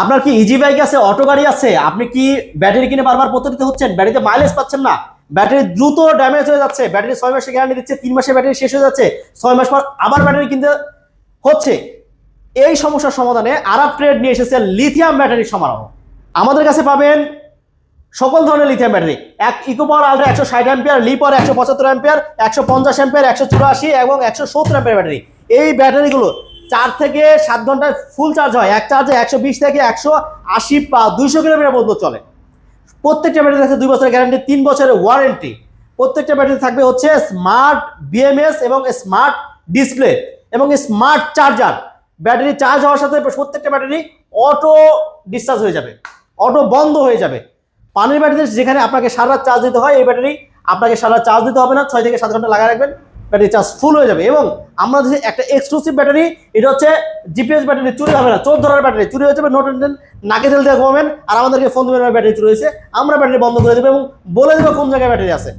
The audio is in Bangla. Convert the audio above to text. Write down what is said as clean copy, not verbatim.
আপনার কি ইজি বাইক আছে, অটো গাড়ি আছে, আপনি কি ব্যাটারি কিনে বারবার পদ্ধতিতে হচ্ছেন, ব্যাটারিতে মাইলেজ পাচ্ছেন না, ব্যাটারি দ্রুত ড্যামেজ হয়ে যাচ্ছে, ব্যাটারি 6 মাসের গ্যারান্টি দিচ্ছে, 3 মাসে ব্যাটারি শেষ হয়ে যাচ্ছে, 6 মাস পর আবার ব্যাটারি কিনতে হচ্ছে। এই সমস্যার সমাধানে আরাব ট্রেড নিয়ে এসেছে লিথিয়াম ব্যাটারির সমাধান। আমাদের কাছে পাবেন সকল ধরনের লিথিয়াম ব্যাটারি, এক ইকো পাওয়ার আলট্রা 160 অ্যাম্পিয়ার, লি পাওয়ার 175 অ্যাম্পিয়ার, 150 অ্যাম্পিয়ার, 184 এবং 170 অ্যাম্পিয়ার ব্যাটারি। এই ব্যাটারিগুলো 4 থেকে 7 ঘন্টায় ফুল চার্জ হয়, এক চার্জে 120 থেকে 180 বা 200 কিলোমিটার পর্যন্ত চলে। প্রত্যেকটা ব্যাটারি আছে 2 বছরের গ্যারান্টি, 3 বছরের ওয়ারেন্টি। প্রত্যেকটা ব্যাটারি থাকবে হচ্ছে স্মার্ট বিএমএস এবং স্মার্ট ডিসপ্লে এবং স্মার্ট চার্জার। ব্যাটারি চার্জ হওয়ার সাথে প্রত্যেকটা ব্যাটারি অটো ডিসচার্জ হয়ে যাবে, অটো বন্ধ হয়ে যাবে। পানির ব্যাটারি যেখানে আপনাকে সারা রাত চার্জ দিতে হয়, এই ব্যাটারি আপনাকে সারা রাত চার্জ দিতে হবে না, 6 থেকে 7 ঘন্টা লাগায় রাখবেন, ব্যাটারি চার্জ ফুল হয়ে যাবে। এবং আমরা যে একটা এক্সক্লুসিভ ব্যাটারি, এটা হচ্ছে জিপিএস ব্যাটারি, চুরি হবে না, চোর ধরার ব্যাটারি, চুরি হয়ে যাবে নো টেনশন, নাকে তেল দিয়ে ঘুমাবেন আর আমাদেরকে ফোন দেবেন ব্যাটারি চুরি হয়েছে, আমরা ব্যাটারি বন্ধ করে দেবো এবং বলে দেবো কোন জায়গায় ব্যাটারি আছে।